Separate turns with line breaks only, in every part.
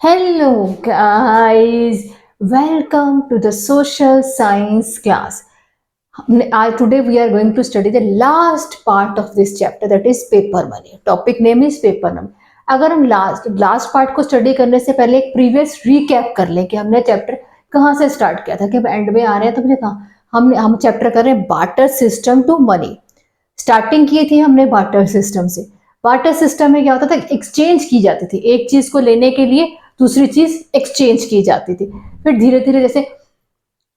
Hello, guys. Welcome to the social science class. Today we are going to study the last part of this chapter, that is paper money. Topic name is paper money. अगर हम last part को study करने से पहले एक previous recap कर लें कि हमने चैप्टर कहाँ से स्टार्ट किया था, कि एंड में आ रहे हैं तो मुझे कहा हम चैप्टर कर रहे हैं barter system to money. Starting की थी हमने बार्टर सिस्टम से। बार्टर सिस्टम में क्या होता था, एक्सचेंज की जाती थी, एक चीज को लेने के लिए दूसरी चीज एक्सचेंज की जाती थी। फिर धीरे धीरे जैसे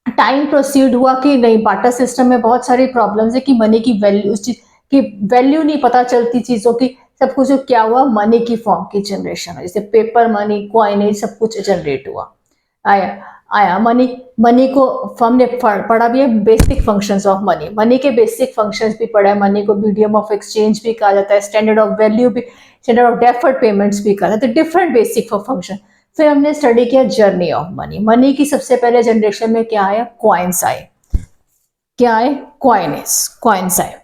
टाइम प्रोसीड हुआ कि नहीं, बार्टर सिस्टम में बहुत सारी प्रॉब्लम्स है कि मनी की वैल्यू, उस चीज की वैल्यू नहीं पता चलती चीजों की। सब कुछ क्या हुआ, मनी की फॉर्म की जनरेशन है, जैसे पेपर मनी, कॉइनेज, सब कुछ जनरेट हुआ। आया आया मनी। मनी को हमने पढ़ा भी है, basic functions of money. Money के बेसिक फंक्शंस भी पढ़ा है। मनी को मीडियम ऑफ एक्सचेंज भी कहा जाता है, स्टैंडर्ड ऑफ वैल्यू भी, स्टैंडर्ड ऑफ डेफर्ड पेमेंट्स भी कहा जाता है, डिफरेंट बेसिक फंक्शन। फिर हमने स्टडी किया जर्नी ऑफ मनी। मनी की सबसे पहले जनरेशन में क्या आया, कॉइन्स आए। क्या आए, कॉइन्स आए।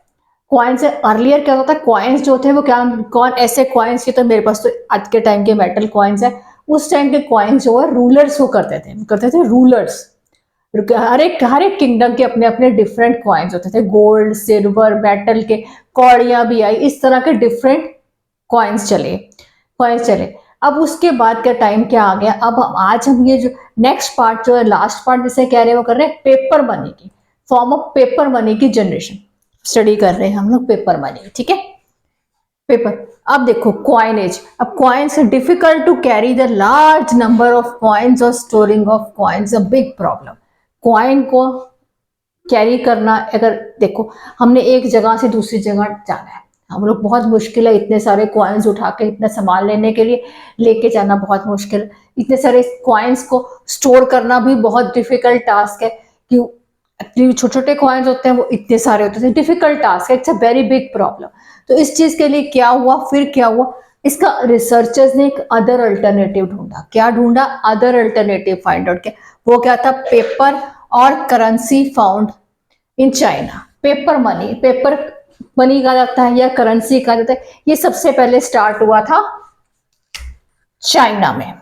कॉइन्स अर्लियर क्या होता है, कॉइन्स जो थे वो क्या, कौन ऐसे कॉइन्स के, तो मेरे पास तो आज के टाइम के मेटल कॉइन्स है। उस टाइम के कॉइन्स जो है रूलर्स को करते थे रूलर्स। हर एक किंगडम के अपने अपने डिफरेंट कॉइन्स होते थे, गोल्ड, सिल्वर, मेटल के, कौड़ियां भी आई, इस तरह के डिफरेंट कॉइन्स चले। अब उसके बाद का टाइम क्या आ गया, अब आज हम ये जो नेक्स्ट पार्ट जो है, लास्ट पार्ट जिसे कह रहे हैं, वो कर रहे हैं पेपर मनी की, फॉर्म ऑफ पेपर मनी की जनरेशन स्टडी कर रहे हैं हम लोग, पेपर मनी। ठीक है, पेपर। अब देखो कॉइनेज। अब coins difficult to carry the large number of coins और storing of coins a big problem. Coin को कैरी करना, अगर देखो हमने एक जगह से दूसरी जगह जाना है, हम लोग बहुत मुश्किल है, इतने सारे कॉइन्स उठा के इतना सामान लेने के लिए लेके जाना बहुत मुश्किल है। इतने सारे कॉइन्स को स्टोर करना भी बहुत डिफिकल्ट टास्क है, कि छोटे छोटे कॉइन्स होते हैं वो इतने सारे होते हैं, डिफिकल्ट टास्क है, it's a very big problem. तो इस चीज के लिए क्या हुआ, फिर क्या हुआ, इसका रिसर्चर्स ने एक अदर अल्टरनेटिव ढूंढा। क्या ढूंढा, अदर अल्टरनेटिव फाइंड आउट किया। वो क्या था, पेपर और currency found in China. Paper money, paper money कहा जाता है या करेंसी कहा जाता है, ये सबसे पहले स्टार्ट हुआ था चाइना में।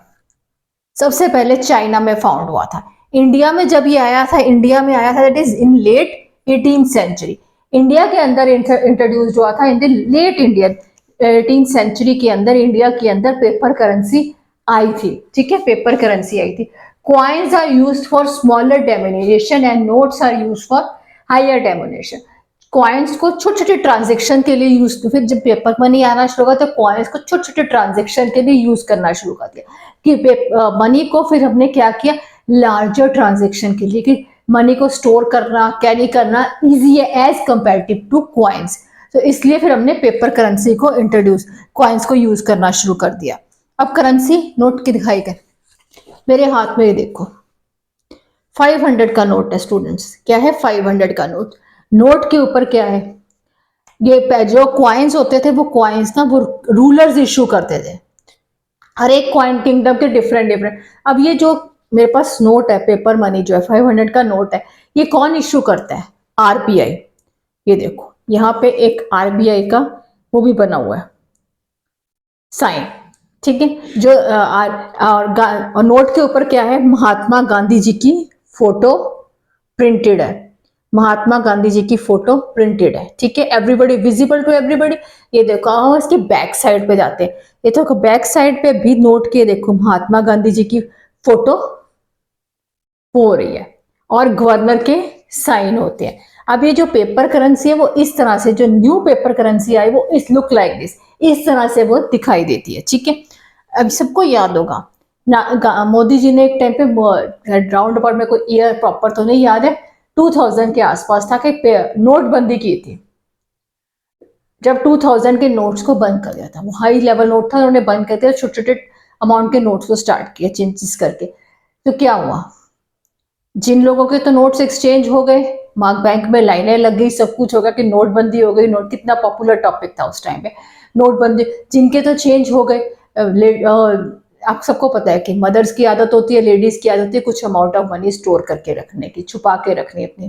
सबसे पहले चाइना में फाउंड हुआ था। इंडिया में जब ये आया था, इंडिया में आया था that is in late 18th century. India के अंदर इंट्रोड्यूस हुआ था in the late Indian 18th century के अंदर। इंडिया के अंदर पेपर करेंसी आई थी। ठीक है, पेपर करेंसी आई थी। Coins are used for smaller denomination and notes are used for higher denomination. Coins को छोटे छोटे ट्रांजेक्शन के लिए यूज, फिर जब पेपर मनी आना शुरू हुआ तो कॉइन्स को छोटे छोटे ट्रांजेक्शन के लिए यूज करना शुरू कर दिया। कि मनी को फिर हमने क्या किया, लार्जर ट्रांजेक्शन के लिए, कि मनी को स्टोर करना, कैरी करना इजी है एज कंपेरेटिव टू कॉइन्स। तो इसलिए फिर हमने पेपर करेंसी को इंट्रोड्यूस, कॉइन्स को यूज करना शुरू कर दिया। अब करेंसी नोट की दिखाई गए, मेरे हाथ में ये देखो 500 का नोट है स्टूडेंट्स। क्या है, 500 का नोट। नोट के ऊपर क्या है, ये जो कॉइन्स होते थे वो कॉइन्स ना वो रूलर्स इशू करते थे, हर एक कॉइन किंगडम के डिफरेंट डिफरेंट। अब ये जो मेरे पास नोट है, पेपर मनी जो है 500 का नोट है, ये कौन इशू करता है, आरबीआई। ये देखो यहाँ पे एक आरबीआई का वो भी बना हुआ है साइन। ठीक है, जो और नोट के ऊपर क्या है, महात्मा गांधी जी की फोटो प्रिंटेड है। महात्मा गांधी जी की फोटो प्रिंटेड है। ठीक है, एवरीबडी, विजिबल टू एवरीबडी। ये देखो हम इसके बैक साइड पे जाते हैं, ये तो बैक साइड पे भी नोट के देखो महात्मा गांधी जी की फोटो हो रही है और गवर्नर के साइन होते हैं। अब ये जो पेपर करेंसी है वो इस तरह से, जो न्यू पेपर करेंसी आई वो इस लुक लाइक दिस, इस तरह से वो दिखाई देती है। ठीक है, अब सबको याद होगा ना, मोदी जी ने एक टाइम पे राउंड अबाउट में, कोई ईयर प्रॉपर तो नहीं याद है, 2000 के आसपास था कि नोटबंदी की थी। जब 2000 के नोट्स को बंद कर दिया था, वो हाई लेवल नोट था, उन्होंने बंद कर दिया, छोटे छोटे अमाउंट के नोट्स को स्टार्ट किया चेंजेस करके। तो क्या हुआ, जिन लोगों के तो नोट्स एक्सचेंज हो गए, मार्क बैंक में लाइनें लग गई, सब कुछ हो गया कि नोटबंदी हो गई। नोट कितना पॉपुलर टॉपिक था उस टाइम पे, नोटबंदी। जिनके तो चेंज हो गए, आप सबको पता है कि मदर्स की आदत होती है, लेडीज की आदत होती है कुछ अमाउंट ऑफ मनी स्टोर करके रखने की, छुपा के रखनी अपनी।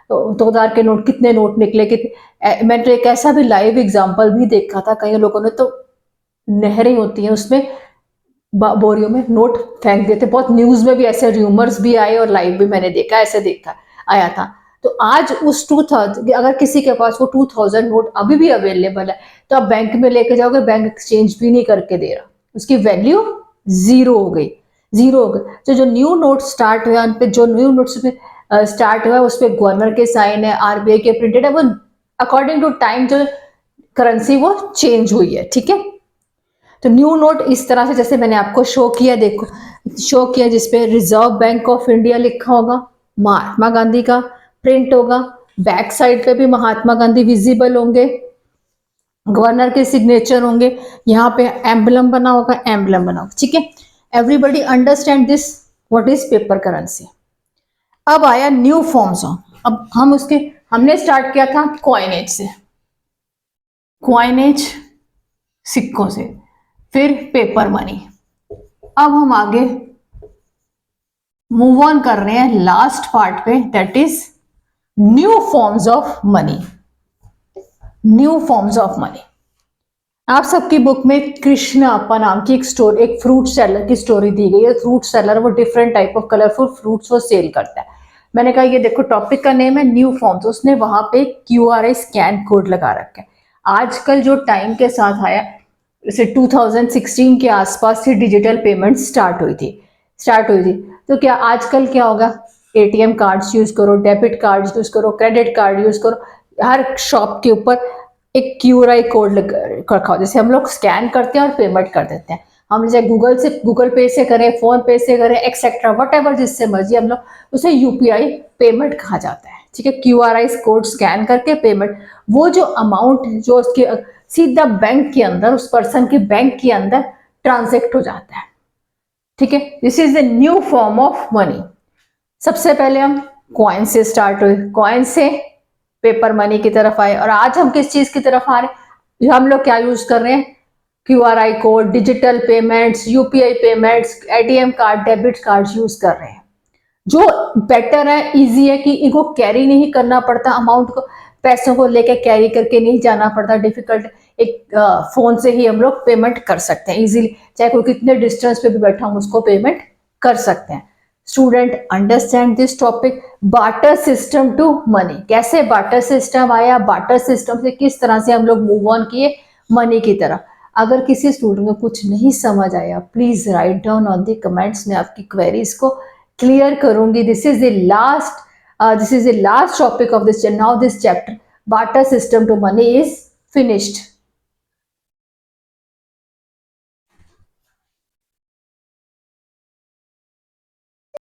तो 2000 के नोट, कितने नोट निकले, कितने। मैंने तो एक ऐसा भी लाइव एग्जाम्पल भी देखा था, कई लोगों ने तो नहरें होती हैं उसमें बोरियो में नोट फेंक देते। बहुत न्यूज में भी ऐसे र्यूमर्स भी आए और लाइव भी मैंने देखा, ऐसे देखा आया था। तो आज उस 2000, अगर किसी के पास वो 2000 नोट अभी भी अवेलेबल है तो आप बैंक में लेके जाओगे, बैंक एक्सचेंज भी नहीं करके दे रहा, उसकी वैल्यू जीरो हो गई, जीरो हो गई। तो जो न्यू नोट स्टार्ट हुआ, उन पे जो न्यू नोट्स पे स्टार्ट हुआ उस पर गवर्नर के साइन है, आरबीआई के प्रिंटेड है, वो अकॉर्डिंग टू टाइम जो करेंसी वो चेंज हुई है, ठीक है। तो न्यू नोट इस तरह से जैसे मैंने आपको शो किया, देखो शो किया, जिसपे रिजर्व बैंक ऑफ इंडिया लिखा होगा, महात्मा गांधी का प्रिंट होगा, बैक साइड पे भी महात्मा गांधी विजिबल होंगे, गवर्नर के सिग्नेचर होंगे, यहाँ पे एम्बलम बना होगा, एम्बलम बना होगा, ठीक है। Everybody understand this, what is paper currency. अब आया न्यू फॉर्म्स ऑफ, अब हम उसके हमने स्टार्ट किया था कॉइनेज से, कॉइनेज सिक्कों से, फिर पेपर मनी। अब हम आगे मूव ऑन कर रहे हैं लास्ट पार्ट पे, that is new forms of money. New forms of money, आप सबकी बुक में कृष्णाप्पा नाम की एक स्टोरी, एक फ्रूट सेलर की स्टोरी दी गई है। फ्रूट सेलर वो different type of colourful fruits वो सेल करता है। मैंने कहा ये देखो टॉपिक का नेम है न्यू फॉर्म्स, उसने वहां पे क्यूआरआई स्कैन कोड लगा रखा है। आजकल जो टाइम के साथ आया, जैसे 2016 के आसपास से डिजिटल पेमेंट स्टार्ट हुई थी। तो क्या आजकल क्या होगा, एटीएम कार्ड्स यूज करो, डेबिट कार्ड यूज करो, क्रेडिट कार्ड यूज करो, हर शॉप के ऊपर एक क्यूआरआई कोड रखा हो, जैसे हम लोग स्कैन करते हैं और पेमेंट कर देते हैं। हम चाहे गूगल पे से करें, फोन पे से करें, एक्सेट्रा वट एवर, जिससे मर्जी हम लोग, उसे यूपीआई पेमेंट कहा जाता है, ठीक है। क्यूआरआई कोड स्कैन करके पेमेंट, वो जो अमाउंट जो उसके सीधा बैंक के अंदर, उस पर्सन के बैंक के अंदर ट्रांजेक्ट हो जाता है, ठीक है। This is the new form of money. सबसे पहले हम कॉइन से स्टार्ट हुए, कॉइन से पेपर मनी की तरफ आए, और आज हम किस चीज की तरफ आ रहे हैं, हम लोग क्या यूज कर रहे हैं, QR code, digital payments, UPI payments, ATM card, debit card use कर रहे हैं। जो बेटर है, इजी है कि इनको कैरी नहीं करना पड़ता, अमाउंट को, पैसों को लेकर कैरी करके नहीं जाना पड़ता, डिफिकल्ट, एक फोन से ही हम लोग पेमेंट कर सकते हैं इजीली, चाहे कोई कितने डिस्टेंस पे भी बैठा हम उसको पेमेंट कर सकते हैं। Student understand this topic. Barter system to money, कैसे बार्टर सिस्टम आया, बार्टर सिस्टम से किस तरह से हम लोग मूव ऑन किए मनी की तरफ। अगर किसी स्टूडेंट को कुछ नहीं समझ आया, please write down on the comments में, आपकी क्वेरीज को क्लियर करूंगी। This is the last topic of this, now this chapter barter system to money is finished.